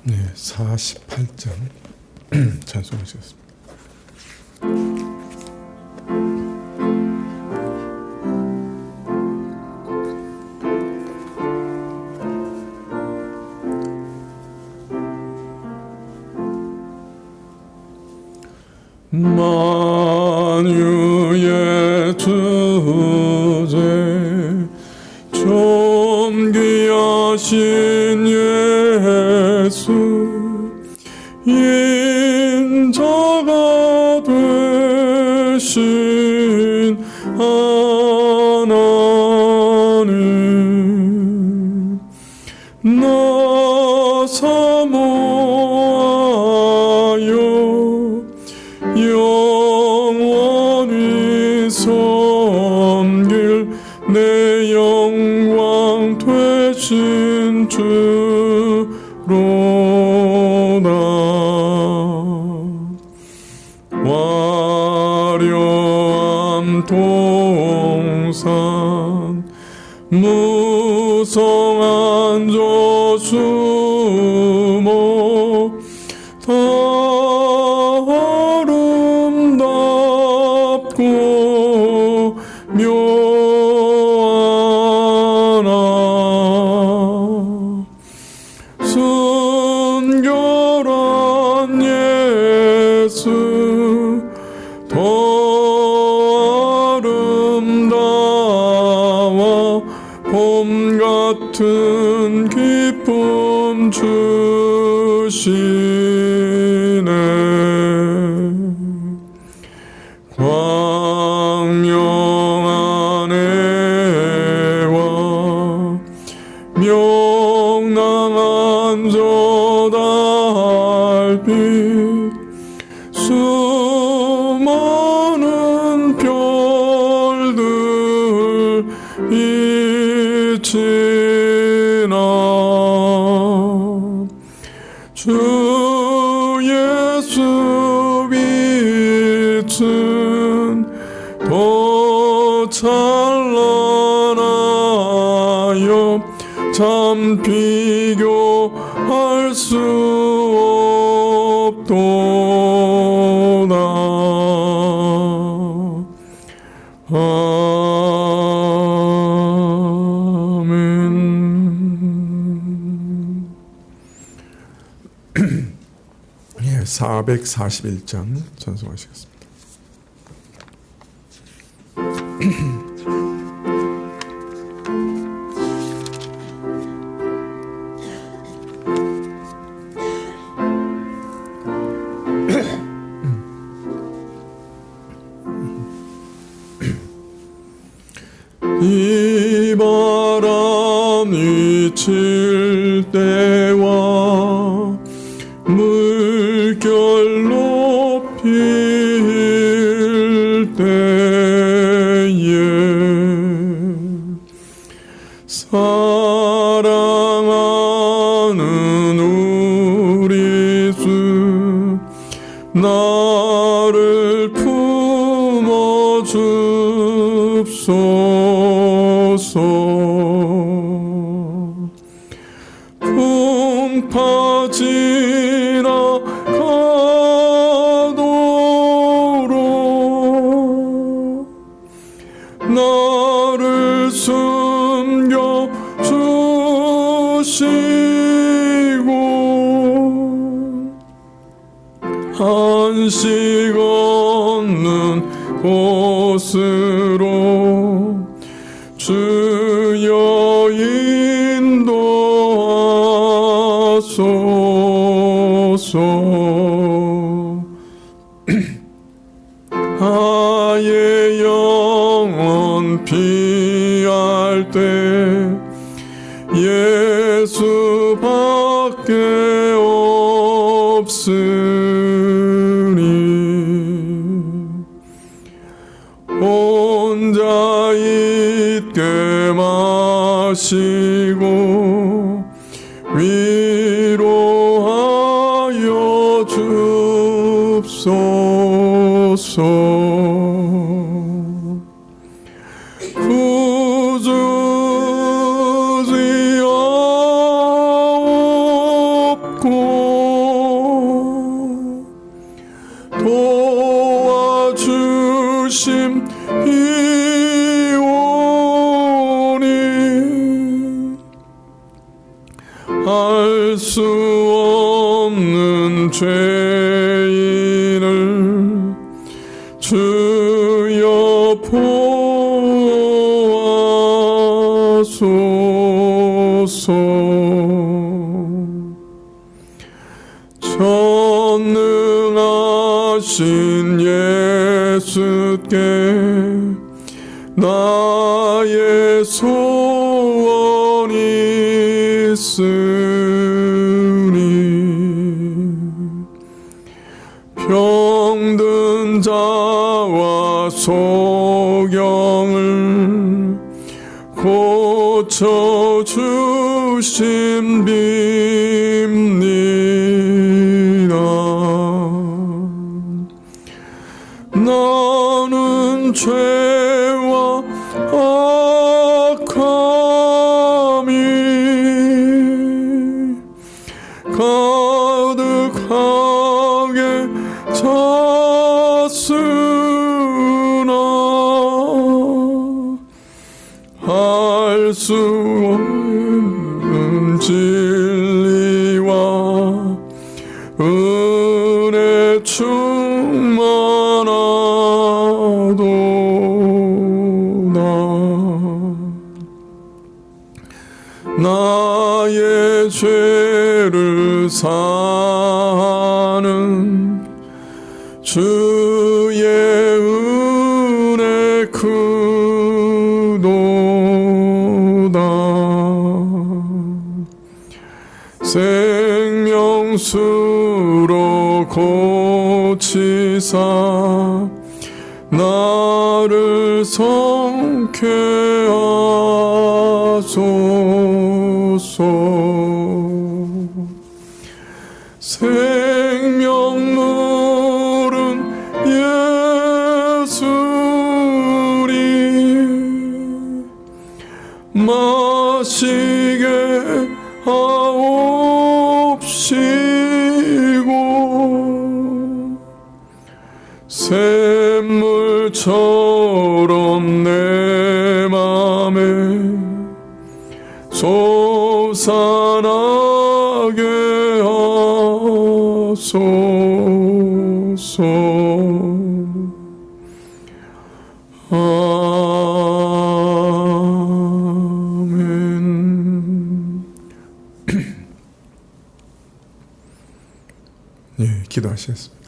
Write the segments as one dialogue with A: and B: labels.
A: 네, 48장 찬송하시겠습니다. 만유의 주제 존귀하신 예수 인자가 되신 하나님 나 사모하여 영원히 섬길 내 영광 되신 주로다. 무성한 조수모 다 아름답고 묘하나 순결한 예수 더 아름다워 봄 같은 기쁨 주시네 광명한 해와 명랑한 저 달빛 수많은 별들 비치나 주 예수 빛은 더 찬란하여 참 비교할 수 없도다 아멘. 441장 찬송하시겠습니다. 이 바람이 칠 때와 물결 높일 때에 사랑하는 우리 주 나를 품어줍소서 풍파 지나가도록 나를 숨겨 주시고 안식 없는 곳으로 주여 인도하소서 아예 영원 피할 때 예수밖에 없으니 혼자 있게 마시고 위로하여 줍소서 구주지옵고 도와주심 이오니 알 수 없는 죄인을 주여 보아소서 전능하신 예수께 나의 소원이 있으니 병든 자와 소경을 고쳐주신 빕니다. 나는 죄와 악한 잤으나 할 수 없는 진리와 은혜 충만하도다. 나의 죄를 사는 주의 은혜 크도다. 생명수로 고치사 나를 성케하소서. 생명물은 예수리 마시게 하옵시고 샘물처럼 내 맘에 솟아나게 하소서. 아멘. 예, 기도하시겠습니다.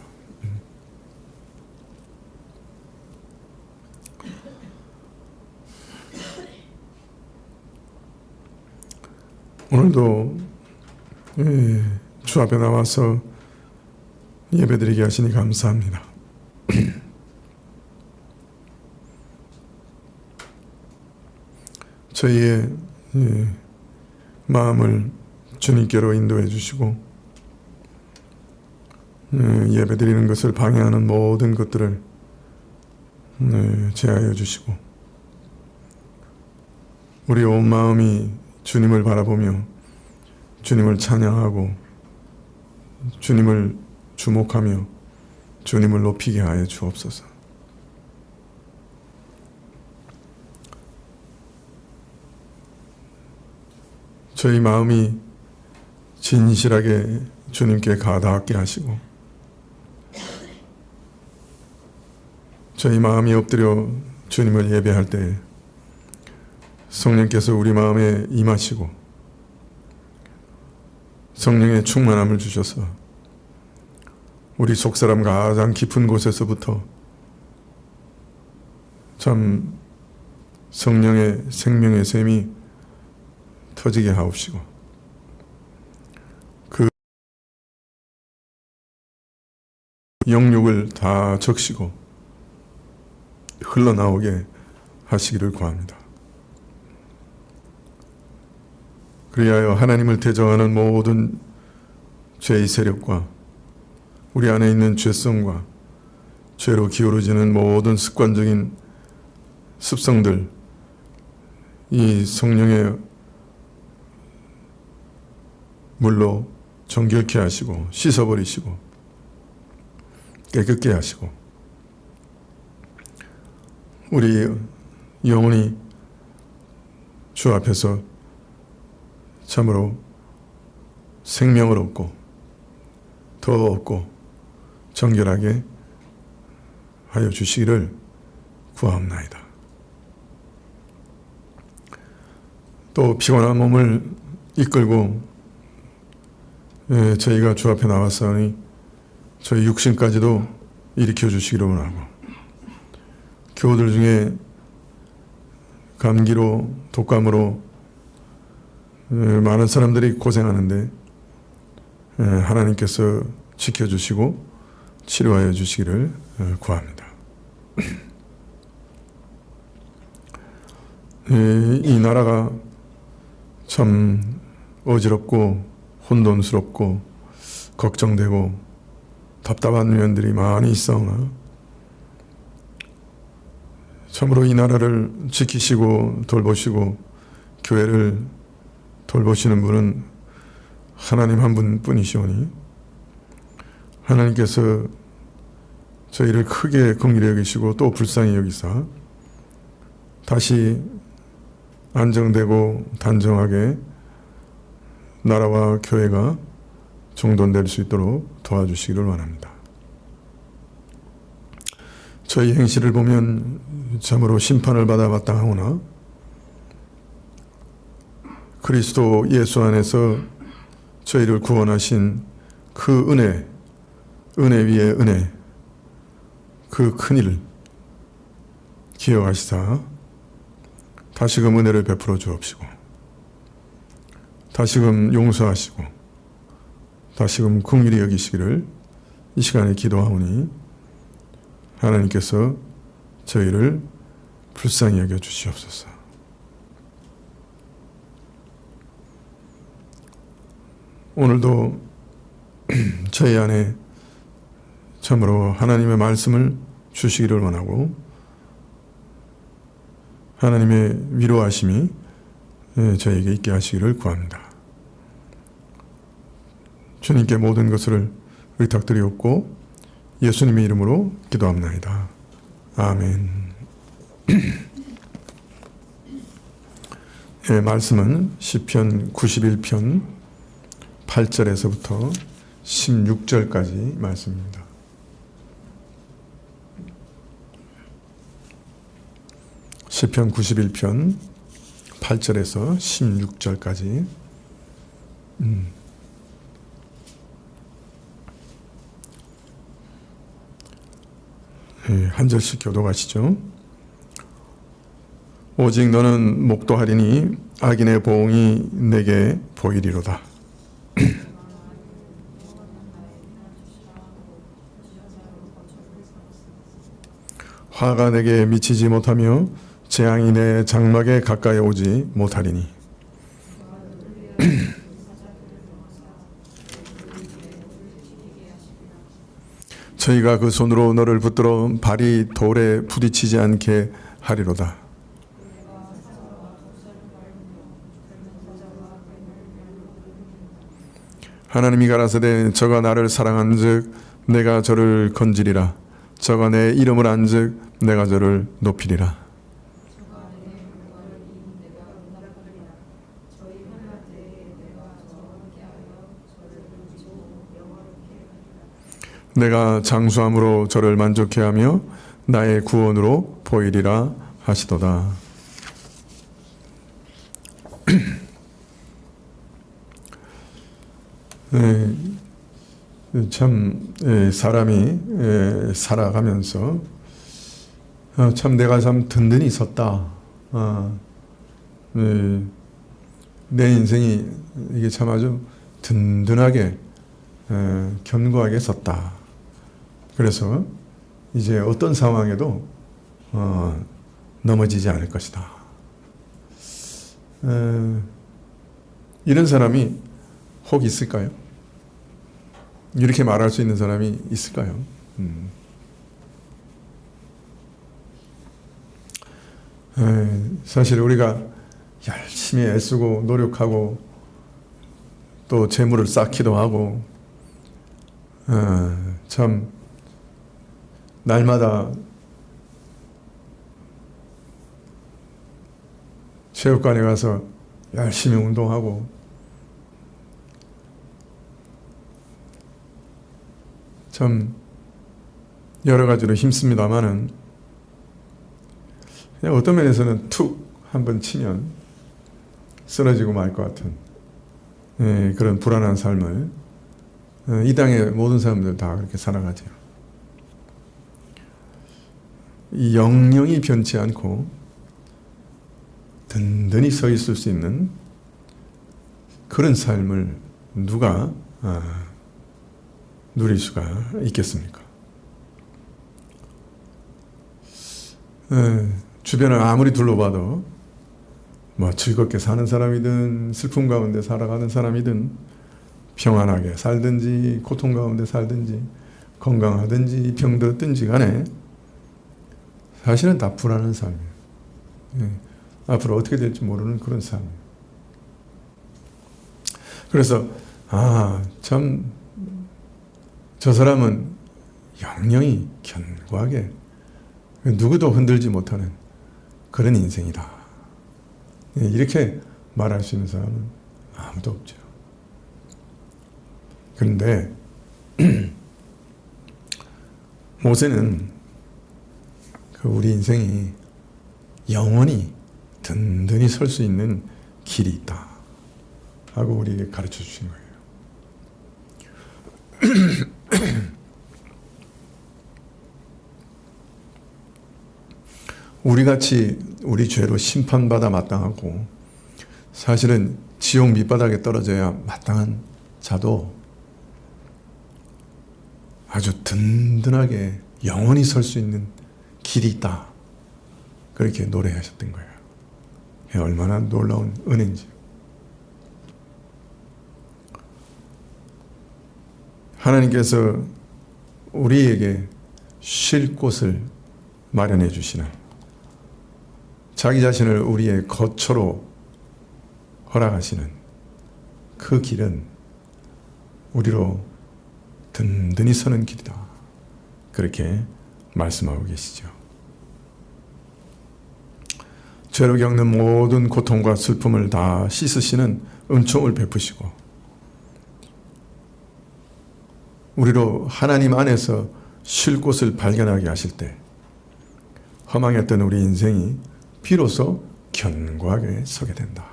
A: 오늘도 주 앞에 나와서 예배드리게 하시니 감사합니다. 저희의 마음을 주님께로 인도해 주시고 예배드리는 것을 방해하는 모든 것들을 제하여 주시고 우리 온 마음이 주님을 바라보며 주님을 찬양하고 주님을 주목하며 주님을 높이게 하여 주옵소서. 저희 마음이 진실하게 주님께 가닿게 하시고 저희 마음이 엎드려 주님을 예배할 때 성령께서 우리 마음에 임하시고 성령의 충만함을 주셔서 우리 속사람 가장 깊은 곳에서부터 참 성령의 생명의 샘이 터지게 하옵시고 그 영육을 다 적시고 흘러나오게 하시기를 구합니다. 그리하여 하나님을 대적하는 모든 죄의 세력과 우리 안에 있는 죄성과 죄로 기울어지는 모든 습관적인 습성들 이 성령의 물로 정결케 하시고 씻어버리시고 깨끗게 하시고 우리 영혼이 주 앞에서 참으로 생명을 얻고 더 얻고 정결하게 하여 주시기를 구하옵나이다. 또 피곤한 몸을 이끌고 저희가 주 앞에 나왔사오니 저희 육신까지도 일으켜 주시기를 원하고 교우들 중에 감기로 독감으로 많은 사람들이 고생하는데 하나님께서 지켜주시고 치료하여 주시기를 구합니다. 이 나라가 참 어지럽고 혼돈스럽고 걱정되고 답답한 면들이 많이 있사오나 참으로 이 나라를 지키시고 돌보시고 교회를 돌보시는 분은 하나님 한 분뿐이시오니 하나님께서 저희를 크게 긍휼히 여기시고 또 불쌍히 여기사 다시 안정되고 단정하게 나라와 교회가 정돈될 수 있도록 도와주시기를 원합니다. 저희 행실을 보면 참으로 심판을 받아 마땅하오나 그리스도 예수 안에서 저희를 구원하신 그 은혜 위에 은혜, 그 큰일을 기억하시사 다시금 은혜를 베풀어 주옵시고 다시금 용서하시고 다시금 긍휼히 여기시기를 이 시간에 기도하오니 하나님께서 저희를 불쌍히 여겨 주시옵소서. 오늘도 저희 안에 참으로 하나님의 말씀을 주시기를 원하고 하나님의 위로하심이 저에게 있게 하시기를 구합니다. 주님께 모든 것을 의탁드리옵고 예수님의 이름으로 기도합나이다. 아멘. 말씀은 시편 91편 8절에서부터 16절까지 말씀입니다. 시편 91편 8절에서 16절까지 한 절씩 교독하시죠. 오직 너는 목도하리니 악인의 보응이 내게 보이리로다. 화가 내게 미치지 못하며 재앙이 내 장막에 가까이 오지 못하리니 저희가 그 손으로 너를 붙들어 발이 돌에 부딪히지 않게 하리로다. 하나님이 가라사대 저가 나를 사랑한즉 내가 저를 건지리라. 저가 내 이름을 안즉 내가 저를 높이리라. 내가 장수함으로 저를 만족해 하며 나의 구원으로 보이리라 하시도다. 참 사람이 살아가면서 참 내가 참 든든히 섰다. 내 인생이 이게 참 아주 든든하게 견고하게 섰다. 그래서 이제 어떤 상황에도 넘어지지 않을 것이다. 이런 사람이 혹 있을까요? 이렇게 말할 수 있는 사람이 있을까요? 사실 우리가 열심히 애쓰고 노력하고 또 재물을 쌓기도 하고 참 날마다 체육관에 가서 열심히 운동하고 참 여러 가지로 힘씁니다마는 그냥 어떤 면에서는 툭 한번 치면 쓰러지고 말 것 같은 그런 불안한 삶을 이 땅의 모든 사람들 다 그렇게 살아가죠. 이 영영이 변치 않고 든든히 서 있을 수 있는 그런 삶을 누가 누릴 수가 있겠습니까? 주변을 아무리 둘러봐도 뭐 즐겁게 사는 사람이든 슬픔 가운데 살아가는 사람이든 평안하게 살든지 고통 가운데 살든지 건강하든지 병들었든지 간에 사실은 다 불안한 삶이에요. 앞으로 어떻게 될지 모르는 그런 삶이에요. 그래서 참 저 사람은 영영이 견고하게 누구도 흔들지 못하는 그런 인생이다. 이렇게 말할 수 있는 사람은 아무도 없죠. 그런데 모세는 우리 인생이 영원히 든든히 설 수 있는 길이 있다 하고 우리에게 가르쳐 주신 거예요. 우리같이 우리 죄로 심판받아 마땅하고 사실은 지옥 밑바닥에 떨어져야 마땅한 자도 아주 든든하게 영원히 설 수 있는 길이 있다. 그렇게 노래하셨던 거예요. 얼마나 놀라운 은혜인지. 하나님께서 우리에게 쉴 곳을 마련해 주시는, 자기 자신을 우리의 거처로 허락하시는 그 길은 우리로 든든히 서는 길이다. 그렇게 말씀하고 계시죠. 죄로 겪는 모든 고통과 슬픔을 다 씻으시는 은총을 베푸시고 우리로 하나님 안에서 쉴 곳을 발견하게 하실 때 허망했던 우리 인생이 비로소 견고하게 서게 된다.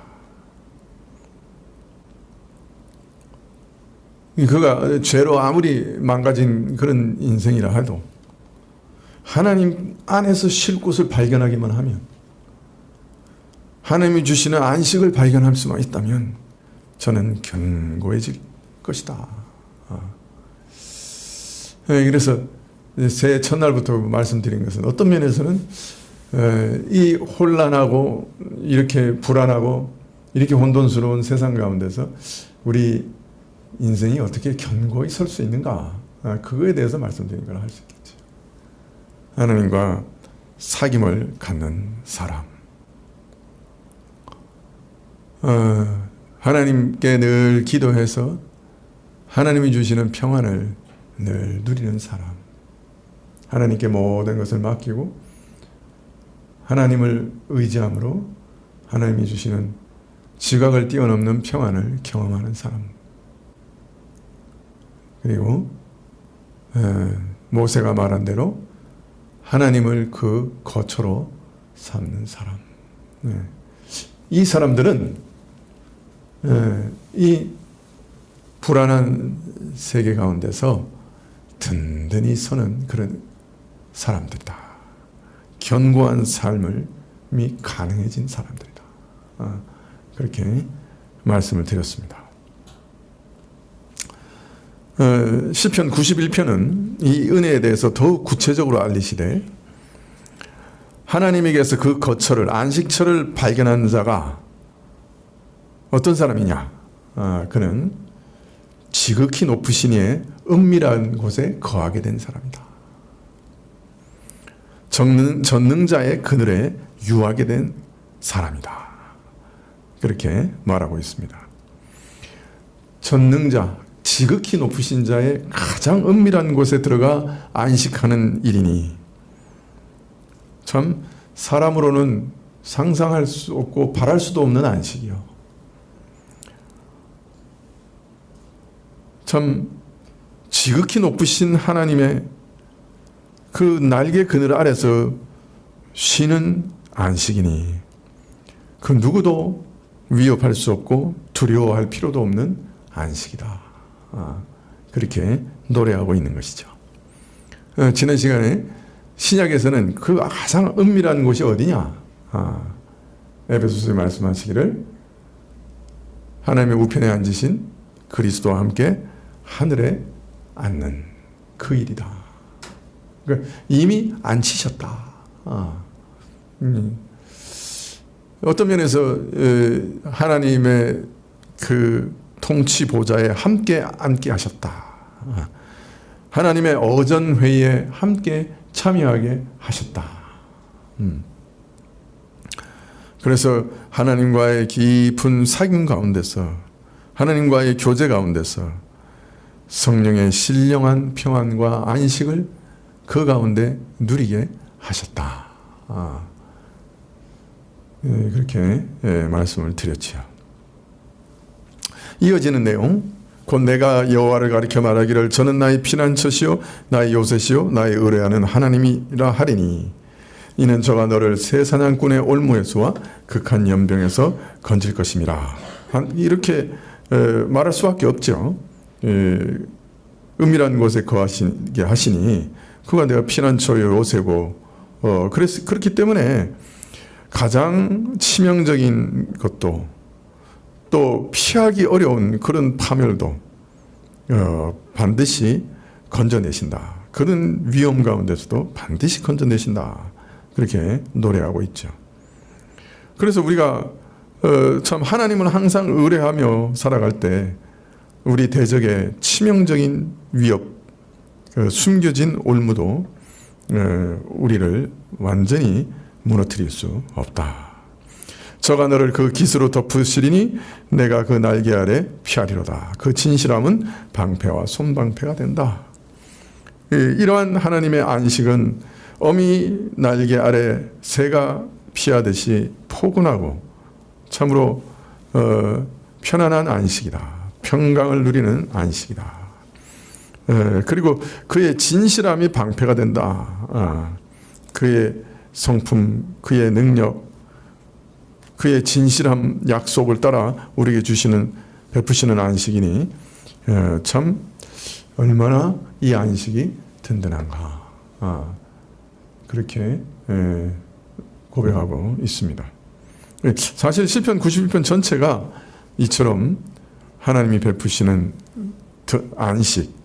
A: 그가 죄로 아무리 망가진 그런 인생이라 해도 하나님 안에서 쉴 곳을 발견하기만 하면, 하나님이 주시는 안식을 발견할 수만 있다면 저는 견고해질 것이다. 그래서 새해 첫날부터 말씀드린 것은 어떤 면에서는 이 혼란하고 이렇게 불안하고 이렇게 혼돈스러운 세상 가운데서 우리 인생이 어떻게 견고히 설 수 있는가, 그거에 대해서 말씀드린 걸 할 수 있겠죠. 하나님과 사귐을 갖는 사람, 하나님께 늘 기도해서 하나님이 주시는 평안을 늘 누리는 사람, 하나님께 모든 것을 맡기고 하나님을 의지함으로 하나님이 주시는 지각을 뛰어넘는 평안을 경험하는 사람, 그리고 모세가 말한 대로 하나님을 그 거처로 삼는 사람. 이 사람들은 이 불안한 세계 가운데서 든든히 서는 그런 사람들이다. 견고한 삶이 가능해진 사람들이다. 그렇게 말씀을 드렸습니다. 시편 91편은 이 은혜에 대해서 더욱 구체적으로 알리시되, 하나님에게서 그 거처를, 안식처를 발견한 자가 어떤 사람이냐? 그는 지극히 높으신 이의 은밀한 곳에 거하게 된 사람이다. 전능자의 그늘에 유하게 된 사람이다. 그렇게 말하고 있습니다. 전능자, 지극히 높으신 자의 가장 은밀한 곳에 들어가 안식하는 일이니, 참 사람으로는 상상할 수 없고 바랄 수도 없는 안식이요. 참 지극히 높으신 하나님의 그 날개 그늘 아래서 쉬는 안식이니, 그 누구도 위협할 수 없고 두려워할 필요도 없는 안식이다. 그렇게 노래하고 있는 것이죠. 지난 시간에 신약에서는 그 가장 은밀한 곳이 어디냐? 에베소서에 말씀하시기를 하나님의 우편에 앉으신 그리스도와 함께 하늘에 앉는 그 일이다. 그러니까 이미 앉히셨다. 어떤 면에서 하나님의 그 통치 보좌에 함께 앉게 하셨다. 하나님의 어전 회의에 함께 참여하게 하셨다. 그래서 하나님과의 깊은 사귐 가운데서, 하나님과의 교제 가운데서 성령의 신령한 평안과 안식을 그 가운데 누리게 하셨다. 그렇게 말씀을 드렸지요. 이어지는 내용, 곧 내가 여호와를 가리켜 말하기를 저는 나의 피난처시요 나의 요새시요 나의 의뢰하는 하나님이라 하리니 이는 저가 너를 새 사냥꾼의 올무에서와 극한 연병에서 건질 것임이라. 이렇게 말할 수밖에 없죠. 은밀한 곳에 거하시게 하시니 그가 내가 피난처요 요새고, 그렇기 때문에 가장 치명적인 것도 또 피하기 어려운 그런 파멸도 반드시 건져내신다. 그런 위험 가운데서도 반드시 건져내신다. 그렇게 노래하고 있죠. 그래서 우리가 참 하나님을 항상 의뢰하며 살아갈 때 우리 대적의 치명적인 위협, 숨겨진 올무도 우리를 완전히 무너뜨릴 수 없다. 저가 너를 그 깃으로 덮으시리니 내가 그 날개 아래 피하리로다. 그 진실함은 방패와 손방패가 된다. 이러한 하나님의 안식은 어미 날개 아래 새가 피하듯이 포근하고 참으로 편안한 안식이다. 평강을 누리는 안식이다. 그리고 그의 진실함이 방패가 된다. 그의 성품, 그의 능력, 그의 진실함 약속을 따라 우리에게 베푸시는 안식이니 참 얼마나 이 안식이 든든한가. 그렇게 고백하고 있습니다. 사실 시편 91편 전체가 이처럼 하나님이 베푸시는 안식,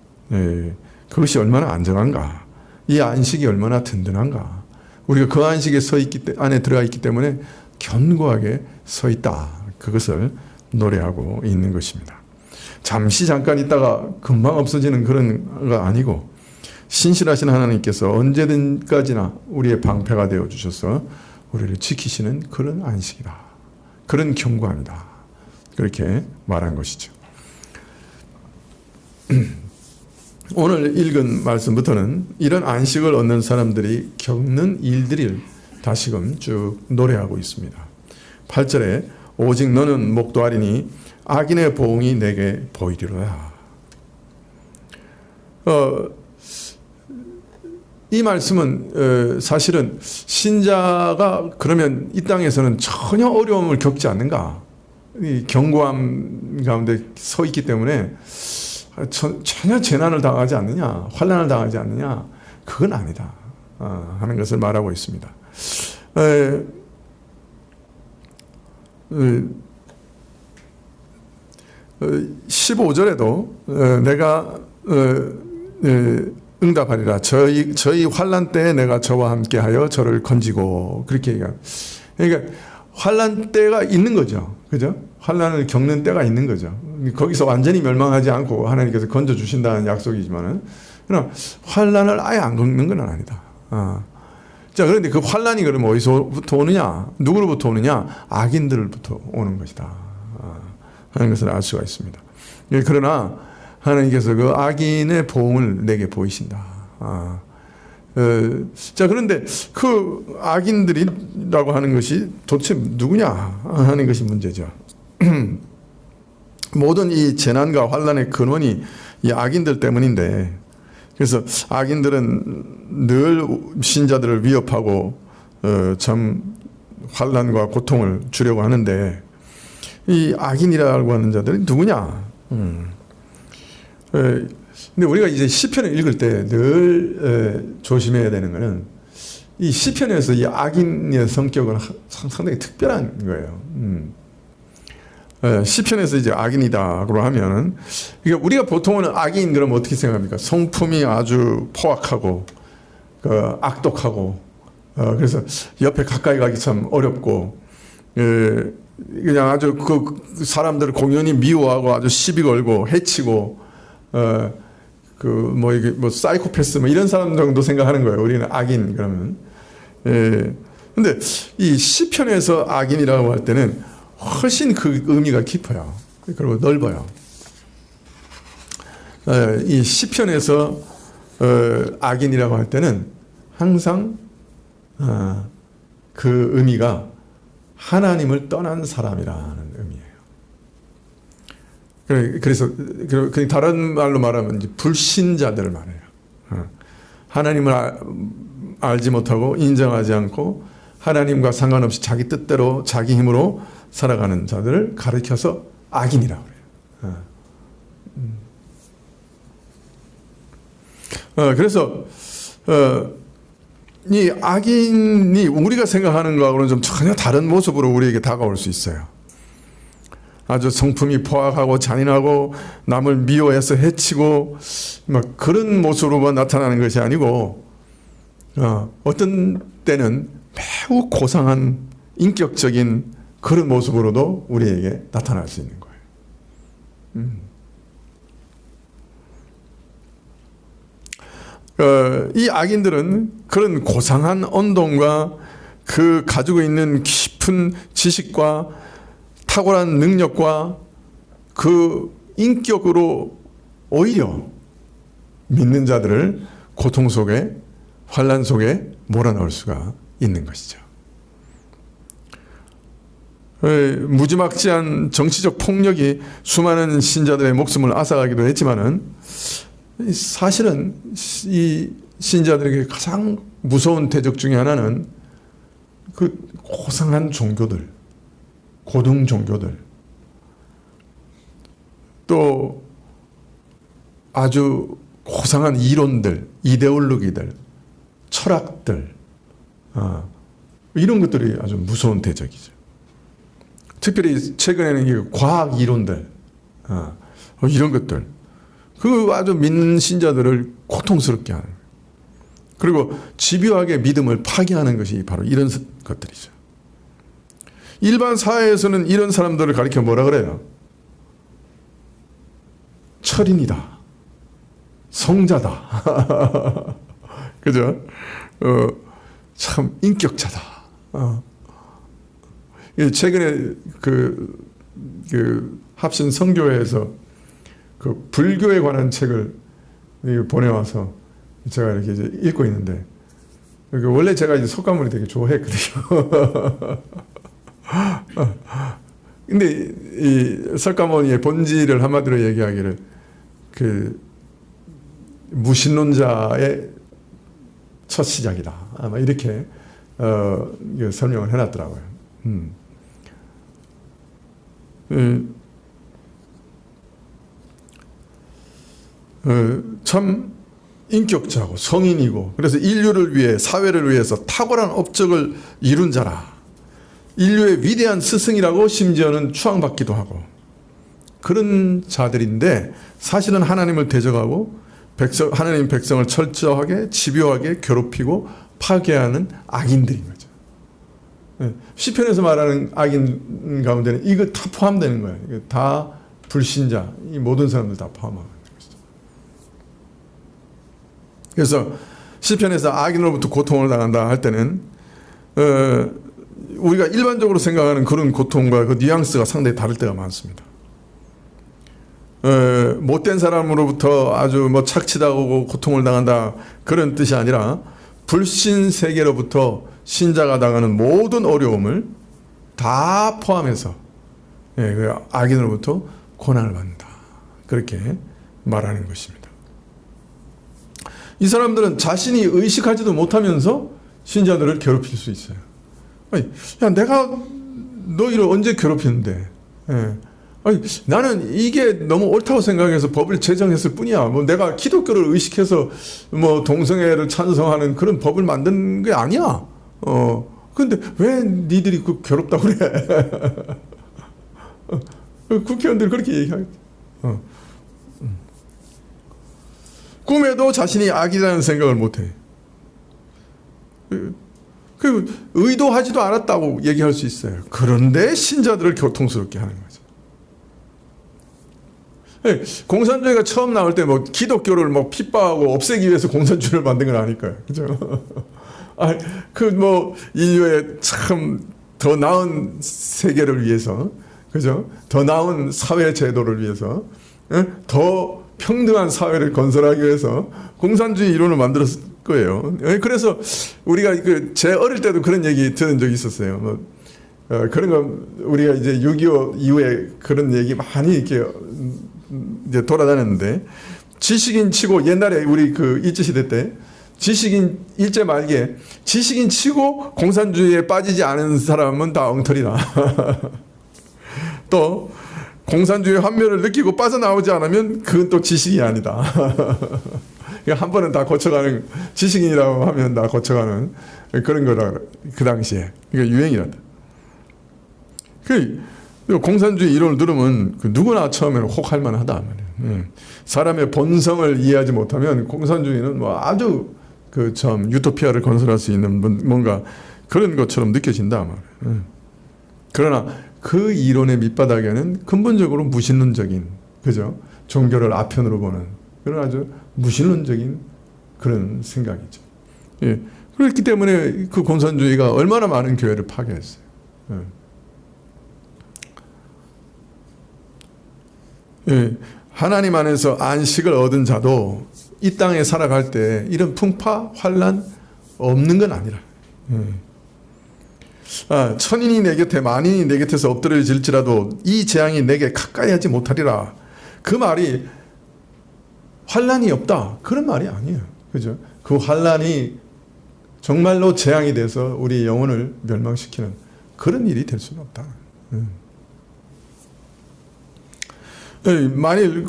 A: 그것이 얼마나 안정한가, 이 안식이 얼마나 든든한가. 우리가 그 안식에 안에 들어가 있기 때문에 견고하게 서 있다. 그것을 노래하고 있는 것입니다. 잠깐 있다가 금방 없어지는 그런 거 아니고 신실하신 하나님께서 언제든까지나 우리의 방패가 되어 주셔서 우리를 지키시는 그런 안식이다. 그런 견고함이다. 그렇게 말한 것이죠. 오늘 읽은 말씀부터는 이런 안식을 얻는 사람들이 겪는 일들을 다시금 쭉 노래하고 있습니다. 8절에 오직 너는 목도하리니 악인의 보응이 내게 보이리로다. 이 말씀은 사실은 신자가 그러면 이 땅에서는 전혀 어려움을 겪지 않는가, 이 견고함 가운데 서 있기 때문에 전혀 재난을 당하지 않느냐, 환난을 당하지 않느냐, 그건 아니다 하는 것을 말하고 있습니다. 15절에도 내가 응답하리라. 저희 환난 때에 내가 저와 함께하여 저를 건지고, 그렇게 얘기합니다. 그러니까 환난 때가 있는 거죠. 그죠? 환난을 겪는 때가 있는 거죠. 거기서 완전히 멸망하지 않고 하나님께서 건져 주신다는 약속이지만은, 그러나 환난을 아예 안 겪는 건 아니다. 자, 그런데 그 환난이 그러면 어디서부터 오느냐? 누구로부터 오느냐? 악인들로부터 오는 것이다. 하는 것을 알 수가 있습니다. 그러나 하나님께서 그 악인의 보응을 내게 보이신다. 자, 그런데 그 악인들이라고 하는 것이 도대체 누구냐 하는 것이 문제죠. 모든 이 재난과 환난의 근원이 이 악인들 때문인데, 그래서 악인들은 늘 신자들을 위협하고 참 환난과 고통을 주려고 하는데, 이 악인이라고 하는 자들이 누구냐? 근데 우리가 이제 시편을 읽을 때 늘 조심해야 되는 것은, 이 시편에서 이 악인의 성격은 상당히 특별한 거예요. 시편에서 이제 악인이다고 하면은, 우리가 보통은 악인 그러면 어떻게 생각합니까? 성품이 아주 포악하고 악독하고, 그래서 옆에 가까이 가기 참 어렵고, 그냥 아주 그 사람들을 공연히 미워하고 아주 시비 걸고 해치고, 이게 사이코패스 이런 사람 정도 생각하는 거예요. 우리는 악인 그러면. 근데 이 시편에서 악인이라고 할 때는 훨씬 그 의미가 깊어요. 그리고 넓어요. 이 시편에서 악인이라고 할 때는 항상 그 의미가 하나님을 떠난 사람이라는 의미예요. 그래서 다른 말로 말하면 이제 불신자들을 말해요. 하나님을 알지 못하고 인정하지 않고 하나님과 상관없이 자기 뜻대로 자기 힘으로 살아가는 자들을 가리켜서 악인이라고 그래요. 그래서 이 악인이 우리가 생각하는 거하고는 좀 전혀 다른 모습으로 우리에게 다가올 수 있어요. 아주 성품이 포악하고 잔인하고 남을 미워해서 해치고 막 그런 모습으로만 나타나는 것이 아니고 어떤 때는 매우 고상한 인격적인 그런 모습으로도 우리에게 나타날 수 있는 거예요. 이 악인들은 그런 고상한 언동과 그 가지고 있는 깊은 지식과 탁월한 능력과 그 인격으로 오히려 믿는 자들을 고통 속에 환난 속에 몰아넣을 수가 있는 것이죠. 무지막지한 정치적 폭력이 수많은 신자들의 목숨을 앗아가기도 했지만은 사실은 이 신자들에게 가장 무서운 대적 중에 하나는 그 고상한 종교들, 고등 종교들, 또 아주 고상한 이론들, 이데올로기들, 철학들, 이런 것들이 아주 무서운 대적이죠. 특별히 최근에는 과학 이론들, 이런 것들, 그 아주 믿는 신자들을 고통스럽게 하는, 그리고 집요하게 믿음을 파괴하는 것이 바로 이런 것들이죠. 일반 사회에서는 이런 사람들을 가리켜 뭐라 그래요? 철인이다, 성자다, 그죠? 참 인격자다. 최근에 그 합신 선교회에서 그 불교에 관한 책을 보내와서 제가 이렇게 이제 읽고 있는데, 원래 제가 이제 석가모니 되게 좋아했거든요. 근데 이 석가모니의 본질을 한마디로 얘기하기를 그 무신론자의 첫 시작이다, 아마 이렇게 설명을 해놨더라고요. 참 인격자고 성인이고, 그래서 인류를 위해, 사회를 위해서 탁월한 업적을 이룬 자라, 인류의 위대한 스승이라고 심지어는 추앙받기도 하고 그런 자들인데, 사실은 하나님을 대적하고 하나님 백성을 철저하게 집요하게 괴롭히고 파괴하는 악인들인 거죠. 시편에서 말하는 악인 가운데는 이거 다 포함되는 거예요. 이거 다 불신자, 이 모든 사람들 다 포함하는 것이죠. 그래서 시편에서 악인으로부터 고통을 당한다 할 때는 우리가 일반적으로 생각하는 그런 고통과 그 뉘앙스가 상당히 다를 때가 많습니다. 못된 사람으로부터 아주 뭐 착취당하고 고통을 당한다, 그런 뜻이 아니라 불신 세계로부터 신자가 당하는 모든 어려움을 다 포함해서 그 악인으로부터 고난을 받는다, 그렇게 말하는 것입니다. 이 사람들은 자신이 의식하지도 못하면서 신자들을 괴롭힐 수 있어요. 아니, 야, 내가 너희를 언제 괴롭히는데? 아니, 나는 이게 너무 옳다고 생각해서 법을 제정했을 뿐이야. 뭐 내가 기독교를 의식해서 뭐 동성애를 찬성하는 그런 법을 만든 게 아니야. 근데 왜 니들이 그 괴롭다고 그래? 국회의원들이 그렇게 얘기하겠지. 꿈에도 자신이 악이라는 생각을 못해. 그 의도하지도 않았다고 얘기할 수 있어요. 그런데 신자들을 고통스럽게 하는 거죠. 공산주의가 처음 나올 때 뭐 기독교를 뭐 핍박하고 없애기 위해서 공산주의를 만든 건 아닐까요? 그죠? 그 뭐 인류의 참 더 나은 세계를 위해서, 그죠? 더 나은 사회 제도를 위해서, 더 평등한 사회를 건설하기 위해서 공산주의 이론을 만들었을 거예요. 그래서 우리가 제 어릴 때도 그런 얘기 들은 적이 있었어요. 그런 거 우리가 이제 6.25 이후에 그런 얘기 많이 이렇게 이제 돌아다녔는데, 지식인 치고 옛날에 우리 일제시대 때 지식인 일제 말기에 지식인 치고 공산주의에 빠지지 않은 사람은 다 엉터리다. 또 공산주의 환멸을 느끼고 빠져나오지 않으면 그건 또 지식이 아니다. 한 번은 다 거쳐가는, 지식인이라고 하면 다 거쳐가는 그런 거라, 그 당시에. 그러니까 유행이란다. 공산주의 이론을 들으면 누구나 처음에는 혹할 만하다 말이에요. 사람의 본성을 이해하지 못하면 공산주의는 뭐 아주 참 유토피아를 건설할 수 있는 뭔가 그런 것처럼 느껴진다 말이에요. 그러나 그 이론의 밑바닥에는 근본적으로 무신론적인, 그죠? 종교를 아편으로 보는 그런 아주 무신론적인 그런 생각이죠. 예. 그렇기 때문에 그 공산주의가 얼마나 많은 교회를 파괴했어요. 예. 하나님 안에서 안식을 얻은 자도 이 땅에 살아갈 때 이런 풍파, 환란 없는 건 아니라. 천인이 내 곁에 만인이 내 곁에서 엎드려질지라도 이 재앙이 내게 가까이 하지 못하리라. 그 말이 환란이 없다, 그런 말이 아니에요. 그죠? 그 환란이 정말로 재앙이 돼서 우리 영혼을 멸망시키는 그런 일이 될 수는 없다. 만일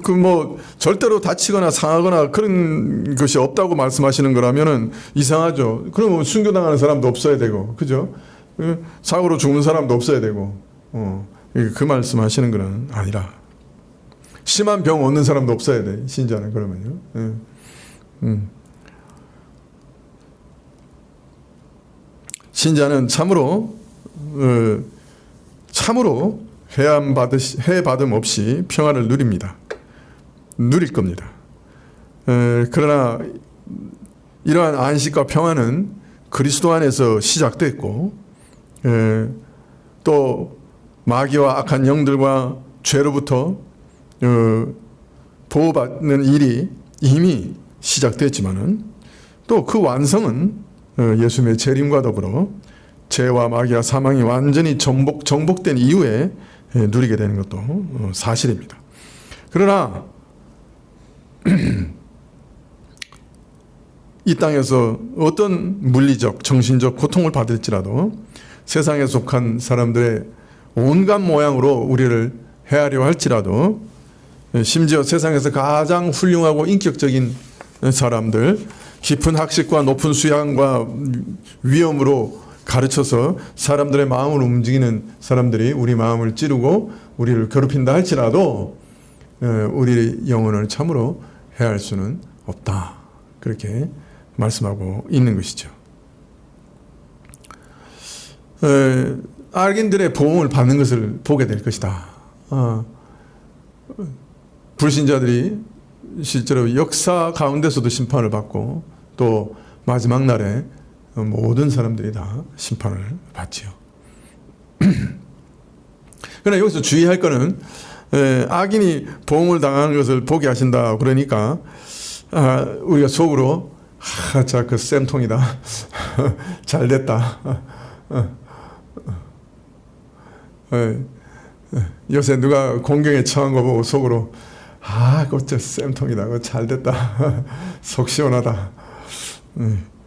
A: 절대로 다치거나 상하거나 그런 것이 없다고 말씀하시는 거라면은 이상하죠. 그러면 순교당하는 사람도 없어야 되고, 그죠? 사고로 죽는 사람도 없어야 되고, 그 말씀하시는 건 아니라. 심한 병 얻는 사람도 없어야 돼, 신자는. 그러면요. 신자는 참으로 해받음 없이 평화를 누립니다. 누릴 겁니다. 그러나 이러한 안식과 평화는 그리스도 안에서 시작됐고, 또 마귀와 악한 영들과 죄로부터 보호받는 일이 이미 시작됐지만은 또 그 완성은 예수님의 재림과 더불어 죄와 마귀와 사망이 완전히 정복된 이후에 누리게 되는 것도 사실입니다. 그러나 이 땅에서 어떤 물리적, 정신적 고통을 받을지라도 세상에 속한 사람들의 온갖 모양으로 우리를 해하려 할지라도, 심지어 세상에서 가장 훌륭하고 인격적인 사람들, 깊은 학식과 높은 수양과 위엄으로 가르쳐서 사람들의 마음을 움직이는 사람들이 우리 마음을 찌르고 우리를 괴롭힌다 할지라도 우리 영혼을 참으로 해할 수는 없다. 그렇게 말씀하고 있는 것이죠. 악인들의 보응을 받는 것을 보게 될 것이다. 불신자들이 실제로 역사 가운데서도 심판을 받고 또 마지막 날에 모든 사람들이 다 심판을 받지요. 그러나 여기서 주의할 거는, 악인이 보응을 당하는 것을 보게 하신다 그러니까 우리가 속으로 자, 그 쌤통이다. 잘 됐다. 요새 누가 공경에 처한 거 보고 속으로 그거 쌤통이다. 그거 잘 됐다. 속 시원하다.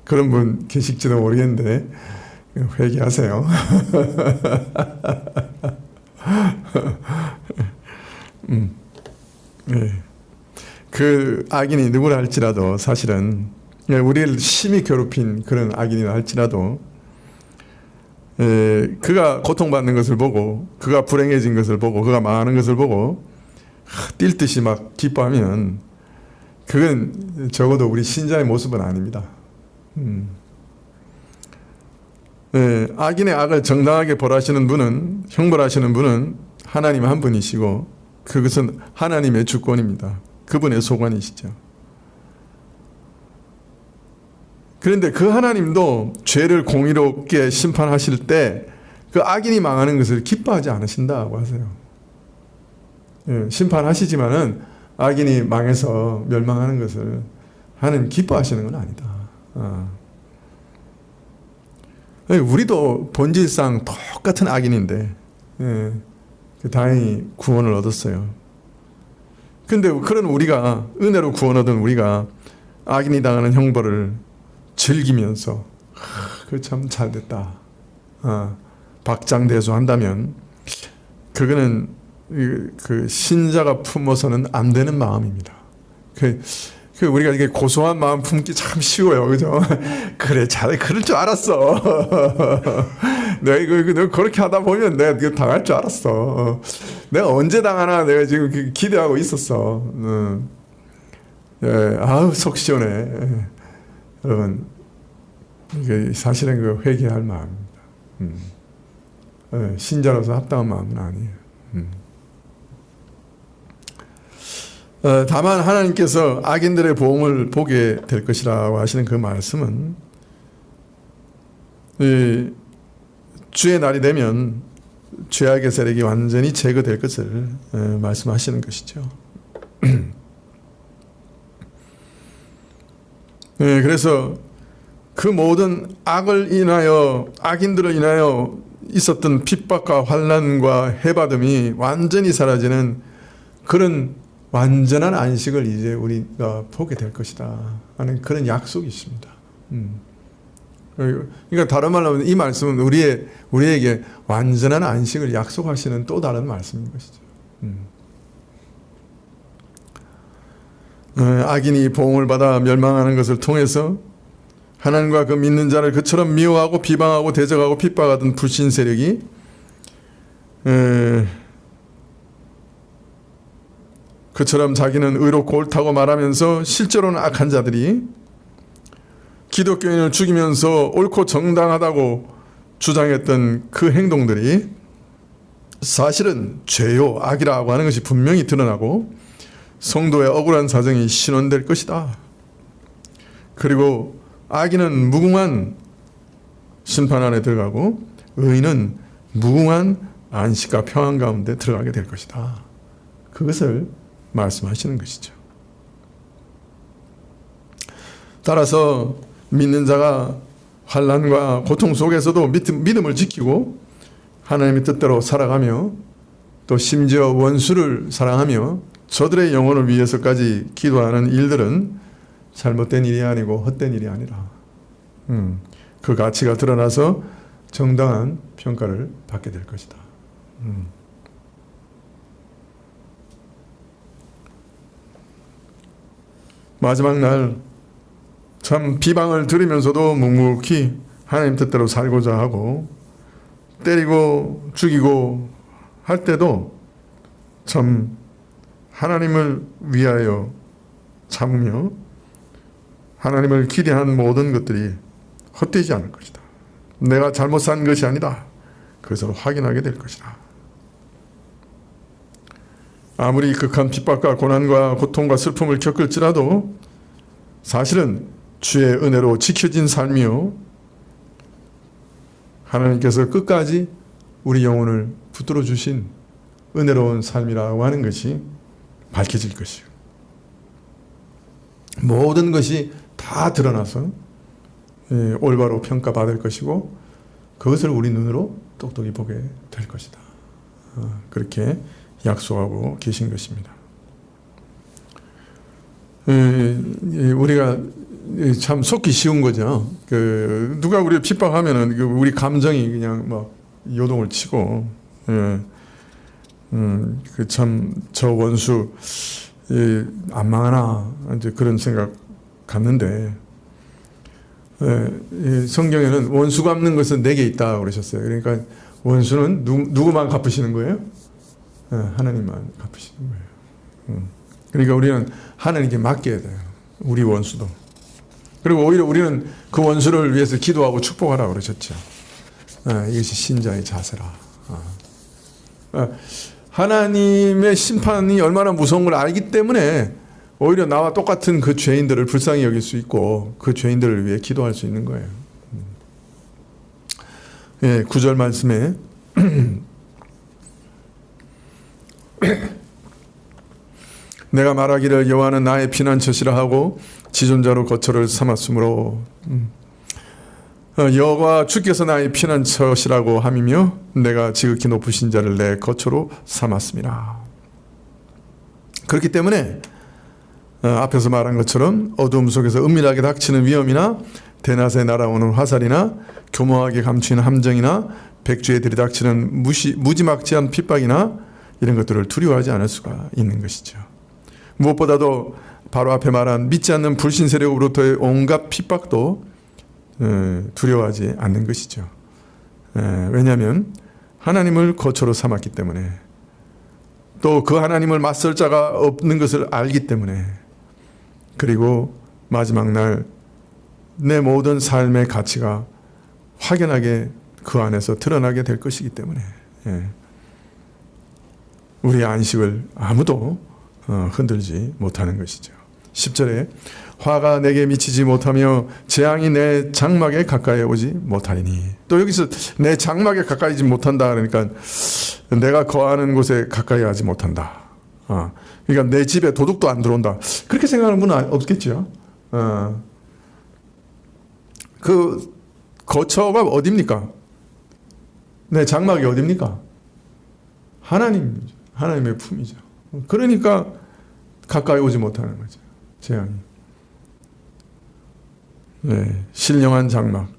A: 그런 분 계실지도 모르겠는데 회개하세요. 그 악인이 누구라 할지라도 사실은 우리를 심히 괴롭힌 그런 악인이라 할지라도 그가 고통받는 것을 보고, 그가 불행해진 것을 보고, 그가 망하는 것을 보고 뛸 듯이 막 기뻐하면 그건 적어도 우리 신자의 모습은 아닙니다. 악인의 악을 정당하게 벌하시는 분은, 형벌하시는 분은 하나님 한 분이시고 그것은 하나님의 주권입니다. 그분의 소관이시죠. 그런데 그 하나님도 죄를 공의롭게 심판하실 때 그 악인이 망하는 것을 기뻐하지 않으신다고 하세요. 심판하시지만은 악인이 망해서 멸망하는 것을 하나님 기뻐하시는 건 아니다. 우리도 본질상 똑같은 악인인데 다행히 구원을 얻었어요. 근데 그런 우리가, 은혜로 구원 얻은 우리가 악인이 당하는 형벌을 즐기면서 그 참 잘됐다, 박장대소한다면 그거는 그 신자가 품어서는 안 되는 마음입니다. 우리가 이게 고소한 마음 품기 참 쉬워요, 그죠? 그래, 잘 그럴 줄 알았어. 내가 이거 그렇게 하다 보면 내가 이거 당할 줄 알았어. 내가 언제 당하나 내가 지금 기대하고 있었어. 아우 속 시원해. 여러분, 이게 사실은 그 회개할 마음입니다. 신자로서 합당한 마음은 아니에요. 다만 하나님께서 악인들의 보응을 보게 될 것이라고 하시는 그 말씀은 주의 날이 되면 죄악의 세력이 완전히 제거될 것을 말씀하시는 것이죠. 그래서 그 모든 악을 인하여, 악인들을 인하여 있었던 핍박과 환난과 해받음이 완전히 사라지는 그런 완전한 안식을 이제 우리가 보게 될 것이다 하는 그런 약속이 있습니다. 그러니까 다른 말로 하면 이 말씀은 우리에게 완전한 안식을 약속하시는 또 다른 말씀인 것이죠. 악인이 보응을 받아 멸망하는 것을 통해서 하나님과 그 믿는 자를 그처럼 미워하고 비방하고 대적하고 핍박하던 불신 세력이 그처럼 자기는 의롭고 옳다고 말하면서 실제로는 악한 자들이 기독교인을 죽이면서 옳고 정당하다고 주장했던 그 행동들이 사실은 죄요, 악이라고 하는 것이 분명히 드러나고 성도의 억울한 사정이 신원될 것이다. 그리고 악인은 무궁한 심판 안에 들어가고 의인은 무궁한 안식과 평안 가운데 들어가게 될 것이다. 그것을 말씀하시는 것이죠. 따라서 믿는 자가 환난과 고통 속에서도 믿음을 지키고 하나님의 뜻대로 살아가며 또 심지어 원수를 사랑하며 저들의 영혼을 위해서까지 기도하는 일들은 잘못된 일이 아니고 헛된 일이 아니라 그 가치가 드러나서 정당한 평가를 받게 될 것이다. 마지막 날 참 비방을 들으면서도 묵묵히 하나님 뜻대로 살고자 하고 때리고 죽이고 할 때도 참 하나님을 위하여 참으며 하나님을 기대한 모든 것들이 헛되지 않을 것이다. 내가 잘못 산 것이 아니다. 그것을 확인하게 될 것이다. 아무리 극한 핍박과 고난과 고통과 슬픔을 겪을지라도 사실은 주의 은혜로 지켜진 삶이요 하나님께서 끝까지 우리 영혼을 붙들어 주신 은혜로운 삶이라고 하는 것이 밝혀질 것이요 모든 것이 다 드러나서 올바로 평가받을 것이고 그것을 우리 눈으로 똑똑히 보게 될 것이다. 그렇게 약속하고 계신 것입니다. 우리가 참 속기 쉬운 거죠. 누가 우리를 핍박하면은 우리 감정이 그냥 막 요동을 치고, 참 저 원수 안 망하나 이제 그런 생각 갖는데, 성경에는 원수 갚는 것은 내게 있다 그러셨어요. 그러니까 원수는 누구만 갚으시는 거예요? 하나님만 갚으시는 거예요. 그러니까 우리는 하나님께 맡겨야 돼요. 우리 원수도. 그리고 오히려 우리는 그 원수를 위해서 기도하고 축복하라 그러셨죠. 이것이 신자의 자세라. 하나님의 심판이 얼마나 무서운 걸 알기 때문에 오히려 나와 똑같은 그 죄인들을 불쌍히 여길 수 있고 그 죄인들을 위해 기도할 수 있는 거예요. 9절 말씀에 내가 말하기를 여호와는 나의 피난처시라 하고 지존자로 거처를 삼았으므로 여호와 주께서 나의 피난처시라고 함이며 내가 지극히 높으신 자를 내 거처로 삼았습니다. 그렇기 때문에 앞에서 말한 것처럼 어두움 속에서 은밀하게 닥치는 위험이나 대낮에 날아오는 화살이나 교묘하게 감추는 함정이나 백주에 들이닥치는 무지막지한 핍박이나 이런 것들을 두려워하지 않을 수가 있는 것이죠. 무엇보다도 바로 앞에 말한 믿지 않는 불신 세력으로부터의 온갖 핍박도 두려워하지 않는 것이죠. 왜냐하면 하나님을 거처로 삼았기 때문에, 또 그 하나님을 맞설 자가 없는 것을 알기 때문에, 그리고 마지막 날 내 모든 삶의 가치가 확연하게 그 안에서 드러나게 될 것이기 때문에 우리의 안식을 아무도 흔들지 못하는 것이죠. 10절에 화가 내게 미치지 못하며 재앙이 내 장막에 가까이 오지 못하리니, 또 여기서 내 장막에 가까이지 못한다 그러니까 내가 거하는 곳에 가까이 하지 못한다. 그러니까 내 집에 도둑도 안 들어온다. 그렇게 생각하는 분은 없겠죠. 그 거처가 어디입니까? 내 장막이 어디입니까? 하나님의 품이죠. 그러니까 가까이 오지 못하는 거죠. 재앙이. 신령한 장막.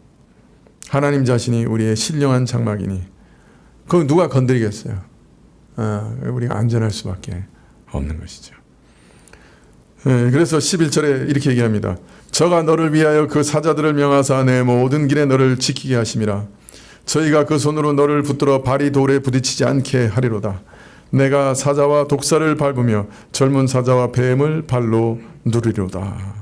A: 하나님 자신이 우리의 신령한 장막이니 그건 누가 건드리겠어요? 우리가 안전할 수밖에 없는 것이죠. 그래서 11절에 이렇게 얘기합니다. 저가 너를 위하여 그 사자들을 명하사 내 모든 길에 너를 지키게 하심이라. 저희가 그 손으로 너를 붙들어 발이 돌에 부딪히지 않게 하리로다. 내가 사자와 독사를 밟으며 젊은 사자와 뱀을 발로 누르리로다.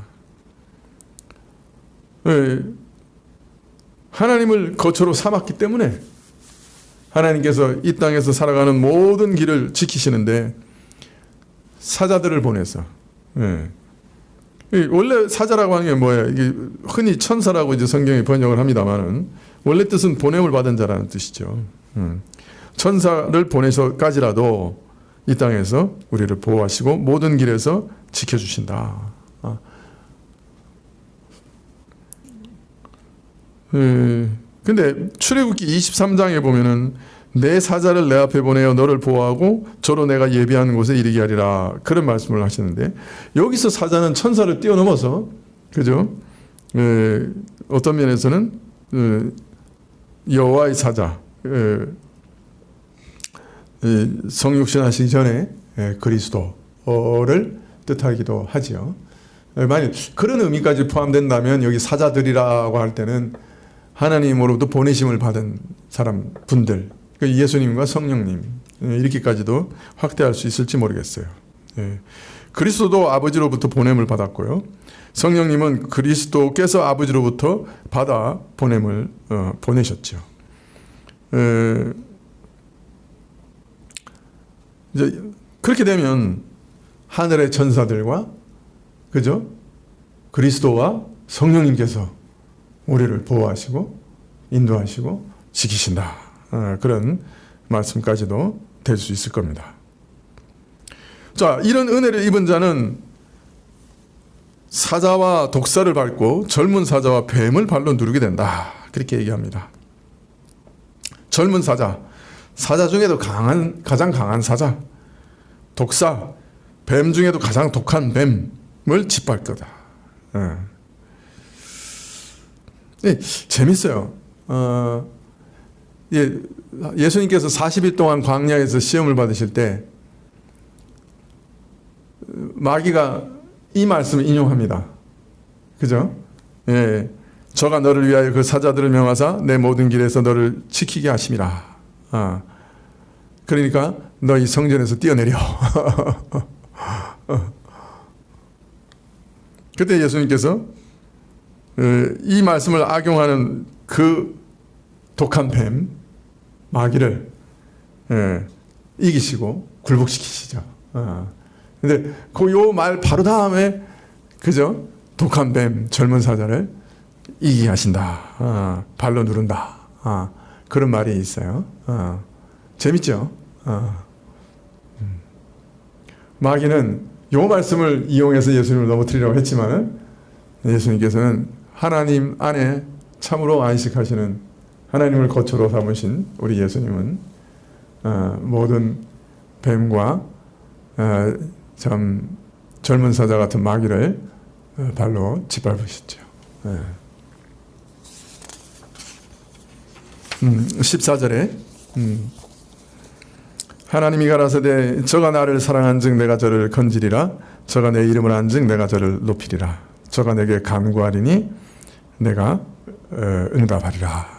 A: 하나님을 거처로 삼았기 때문에 하나님께서 이 땅에서 살아가는 모든 길을 지키시는데 사자들을 보내서, 원래 사자라고 하는 게 뭐예요? 이게 흔히 천사라고 이제 성경이 번역을 합니다만은 원래 뜻은 보냄을 받은 자라는 뜻이죠. 천사를 보내서까지라도 이 땅에서 우리를 보호하시고 모든 길에서 지켜주신다. 근데 출애굽기 23장에 보면은 내 사자를 내 앞에 보내어 너를 보호하고 저로 내가 예비한 곳에 이르게 하리라, 그런 말씀을 하시는데, 여기서 사자는 천사를 뛰어넘어서, 그죠? 어떤 면에서는 여호와의 사자, 성육신 하시기 전에 그리스도를 뜻하기도 하지요. 만약 그런 의미까지 포함된다면 여기 사자들이라고 할 때는 하나님으로부터 보내심을 받은 분들, 예수님과 성령님, 이렇게까지도 확대할 수 있을지 모르겠어요. 그리스도도 아버지로부터 보냄을 받았고요. 성령님은 그리스도께서 아버지로부터 받아 보냄을 보내셨죠. 이제 그렇게 되면 하늘의 천사들과, 그죠? 그리스도와 성령님께서 우리를 보호하시고 인도하시고 지키신다. 그런 말씀까지도 될 수 있을 겁니다. 자, 이런 은혜를 입은 자는 사자와 독사를 밟고 젊은 사자와 뱀을 발로 누르게 된다. 그렇게 얘기합니다. 젊은 사자 중에도 가장 강한 사자, 독사, 뱀 중에도 가장 독한 뱀을 짓밟을 거다. 재밌어요. 예수님께서 40일 동안 광야에서 시험을 받으실 때 마귀가 이 말씀을 인용합니다. 그죠? 저가 너를 위하여 그 사자들을 명하사 내 모든 길에서 너를 지키게 하심이라. 그러니까 너희 성전에서 뛰어내려. 그때 예수님께서 이 말씀을 악용하는 그 독한 뱀, 마귀를 이기시고 굴복시키시죠. 근데 그 요 말 바로 다음에, 그죠? 독한 뱀, 젊은 사자를 이기게 하신다. 발로 누른다. 그런 말이 있어요. 재밌죠? 마귀는 이 말씀을 이용해서 예수님을 넘어뜨리려고 했지만 예수님께서는 하나님 안에 참으로 안식하시는 하나님을 거처로 삼으신 우리 예수님은 모든 뱀과 참 젊은 사자 같은 마귀를 발로 짓밟으셨죠. 14절에 하나님이 가라사대 저가 나를 사랑한즉 내가 저를 건지리라 저가 내 이름을 안즉 내가 저를 높이리라 저가 내게 간구하리니 내가 응답하리라.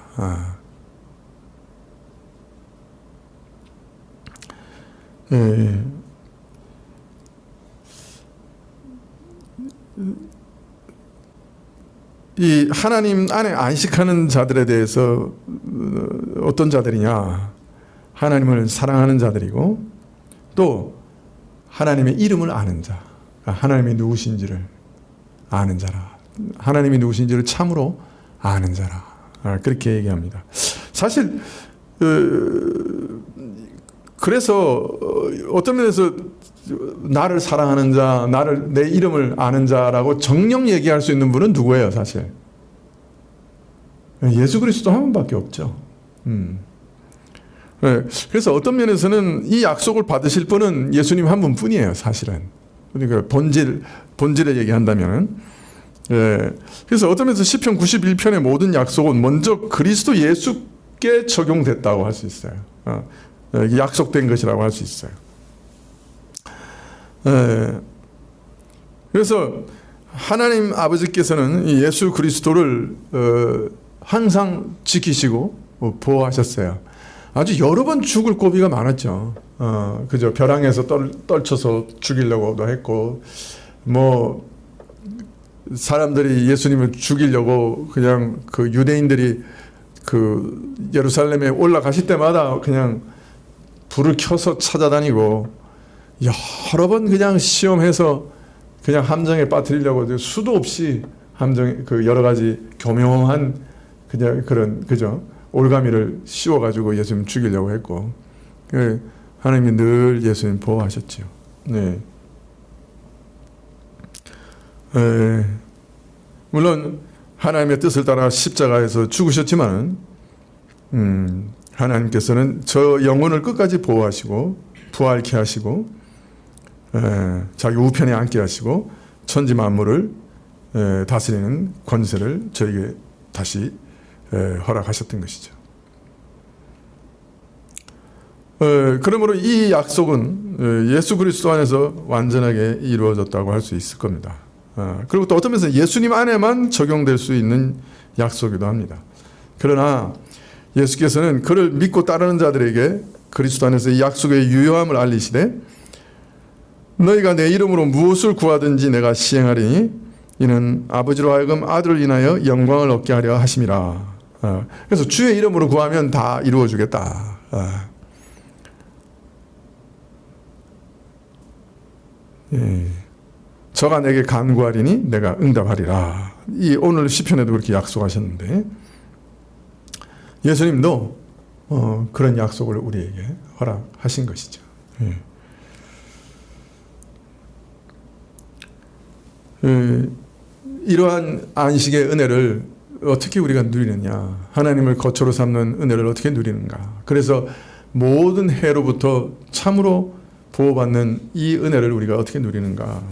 A: 이 하나님 안에 안식하는 자들에 대해서 어떤 자들이냐? 하나님을 사랑하는 자들이고 또 하나님의 이름을 아는 자, 하나님이 누구신지를 아는 자라. 하나님이 누구신지를 참으로 아는 자라. 그렇게 얘기합니다. 사실 그래서 어떤 면에서 나를 사랑하는 자, 내 이름을 아는 자라고 정령 얘기할 수 있는 분은 누구예요, 사실? 예수 그리스도 한 분밖에 없죠. 그래서 어떤 면에서는 이 약속을 받으실 분은 예수님 한 분뿐이에요, 사실은. 그러니까 본질을 얘기한다면. 그래서 어떤 면에서 시편 91편의 모든 약속은 먼저 그리스도 예수께 적용됐다고 할 수 있어요. 약속된 것이라고 할 수 있어요. 그래서 하나님 아버지께서는 예수 그리스도를 항상 지키시고 보호하셨어요. 아주 여러 번 죽을 고비가 많았죠. 그죠? 벼랑에서 떨쳐서 죽이려고도 했고, 뭐 사람들이 예수님을 죽이려고 그냥 그 유대인들이 그 예루살렘에 올라가실 때마다 그냥 불을 켜서 찾아다니고 여러 번 그냥 시험해서 그냥 함정에 빠뜨리려고 수도 없이 함정 그 여러 가지 교묘한 그냥 그런 그죠 올가미를 씌워가지고 예수님 죽이려고 했고 하나님이 늘 예수님 보호하셨죠. 네. 물론 하나님의 뜻을 따라 십자가에서 죽으셨지만 하나님께서는 저 영혼을 끝까지 보호하시고 부활케 하시고 자기 우편에 앉게 하시고 천지 만물을 다스리는 권세를 저에게 다시 허락하셨던 것이죠. 그러므로 이 약속은 예수 그리스도 안에서 완전하게 이루어졌다고 할 수 있을 겁니다. 그리고 또 어떤 면에서 예수님 안에만 적용될 수 있는 약속이기도 합니다. 그러나 예수께서는 그를 믿고 따르는 자들에게 그리스도 안에서 이 약속의 유효함을 알리시되 너희가 내 이름으로 무엇을 구하든지 내가 시행하리니 이는 아버지로 하여금 아들을 인하여 영광을 얻게 하려 하심이라. 그래서 주의 이름으로 구하면 다 이루어주겠다. 저가 내게 간구하리니 내가 응답하리라. 이 오늘 시편에도 그렇게 약속하셨는데 예수님도 그런 약속을 우리에게 허락하신 것이죠. 이러한 안식의 은혜를 어떻게 우리가 누리느냐, 하나님을 거처로 삼는 은혜를 어떻게 누리는가. 그래서 모든 해로부터 참으로 보호받는 이 은혜를 우리가 어떻게 누리는가.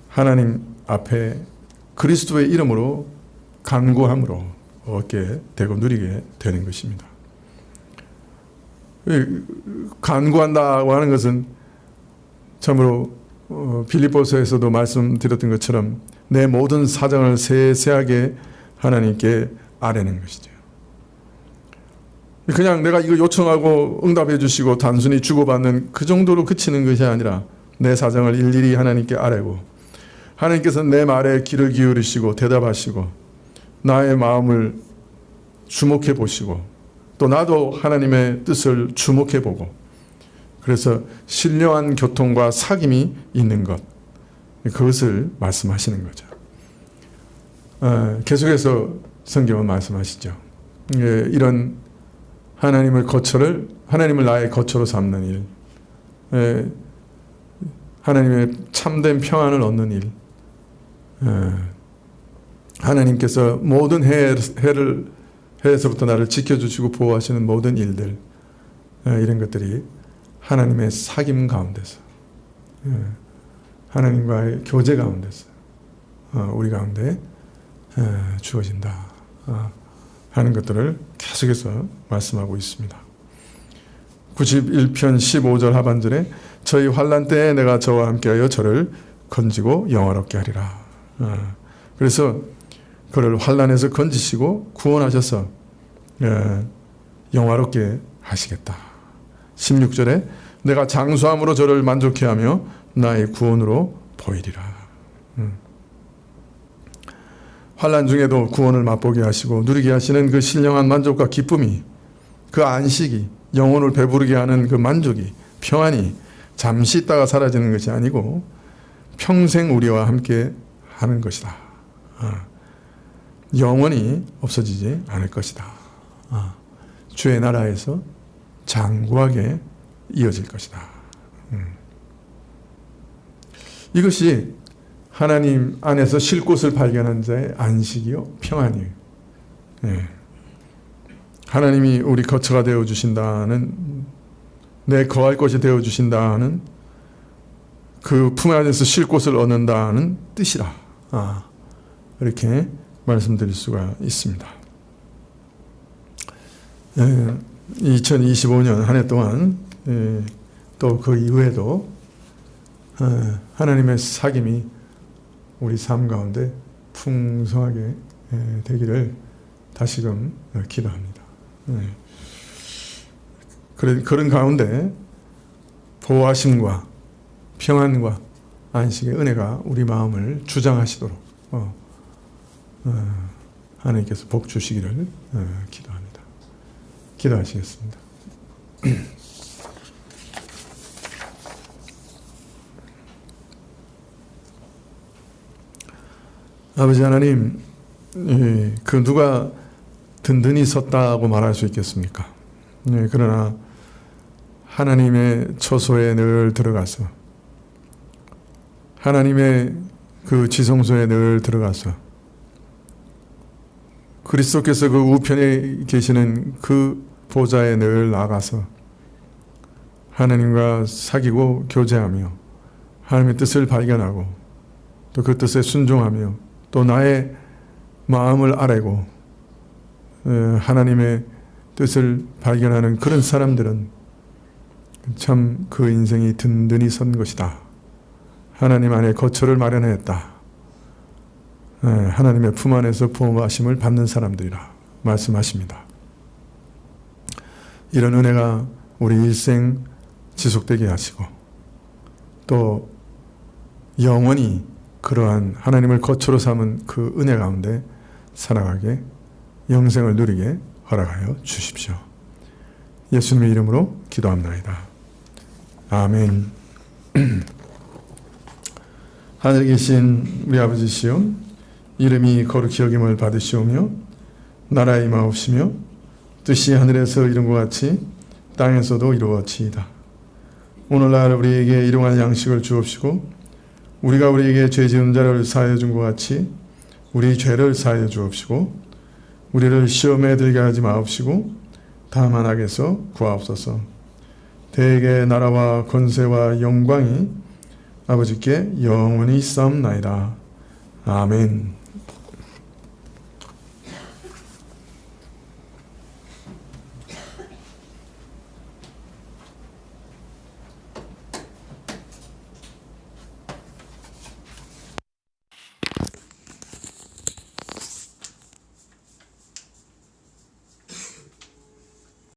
A: 하나님 앞에 그리스도의 이름으로 간구함으로 얻게 되고 누리게 되는 것입니다. 간구한다고 하는 것은 참으로 빌립보서에서도 말씀드렸던 것처럼 내 모든 사정을 세세하게 하나님께 아뢰는 것이죠. 그냥 내가 이거 요청하고 응답해 주시고 단순히 주고받는 그 정도로 그치는 것이 아니라 내 사정을 일일이 하나님께 아뢰고 하나님께서는 내 말에 귀를 기울이시고 대답하시고 나의 마음을 주목해 보시고 또 나도 하나님의 뜻을 주목해 보고 그래서 신령한 교통과 사귐이 있는 것, 그것을 말씀하시는 거죠. 계속해서 성경은 말씀하시죠. 이런 하나님을 나의 거처로 삼는 일, 하나님의 참된 평안을 얻는 일, 하나님께서 모든 해에서부터 나를 지켜주시고 보호하시는 모든 일들, 이런 것들이 하나님의 사귐 가운데서, 하나님과의 교제 가운데서 우리 가운데 주어진다 하는 것들을 계속해서 말씀하고 있습니다. 91편 15절 하반절에 저희 환난 때에 내가 저와 함께하여 저를 건지고 영화롭게 하리라. 그래서 그를 환난에서 건지시고 구원하셔서 영화롭게 하시겠다. 16절에 내가 장수함으로 저를 만족해 하며 나의 구원으로 보이리라. 환난 중에도 구원을 맛보게 하시고 누리게 하시는 그 신령한 만족과 기쁨이, 그 안식이, 영혼을 배부르게 하는 그 만족이, 평안이 잠시 있다가 사라지는 것이 아니고 평생 우리와 함께 하는 것이다. 영원히 없어지지 않을 것이다. 주의 나라에서 장구하게 이어질 것이다. 이것이 하나님 안에서 쉴 곳을 발견한 자의 안식이요 평안이에요. 하나님이 우리 거처가 되어 주신다는, 내 거할 곳이 되어 주신다는, 그 품 안에서 쉴 곳을 얻는다는 뜻이라. 이렇게 말씀드릴 수가 있습니다. 2025년 한 해 동안 또 그 이후에도 하나님의 사귐이 우리 삶 가운데 풍성하게 되기를 다시금 기도합니다. 그런 가운데 보호하심과 평안과 안식의 은혜가 우리 마음을 주장하시도록 하나님께서 복 주시기를 기도합니다. 기도하시겠습니다. 아버지 하나님, 그 누가 든든히 섰다고 말할 수 있겠습니까? 그러나 하나님의 처소에 늘 들어가서, 하나님의 그 지성소에 늘 들어가서, 그리스도께서 그 우편에 계시는 그 보좌에 늘 나가서 하나님과 사귀고 교제하며 하나님의 뜻을 발견하고 또 그 뜻에 순종하며 또 나의 마음을 아뢰고 하나님의 뜻을 발견하는 그런 사람들은 참 그 인생이 든든히 선 것이다. 하나님 안에 거처를 마련했다. 하나님의 품 안에서 보호하심을 받는 사람들이라 말씀하십니다. 이런 은혜가 우리 일생 지속되게 하시고 또 영원히 그러한 하나님을 거처로 삼은 그 은혜 가운데 살아가게, 영생을 누리게 허락하여 주십시오. 예수님의 이름으로 기도합나이다. 아멘. 하늘에 계신 우리 아버지시여, 이름이 거룩히 여김을 받으시오며 나라의 임하옵시며 뜻이 하늘에서 이룬 것 같이 땅에서도 이루어지이다. 오늘날 우리에게 일용할 양식을 주옵시고 우리가 우리에게 죄 지은 자를 사하여 준 것 같이 우리 죄를 사하여 주옵시고 우리를 시험에 들게 하지 마옵시고 다만 악에서 구하옵소서. 대개 나라와 권세와 영광이 아버지께 영원히 있사옵나이다. 아멘.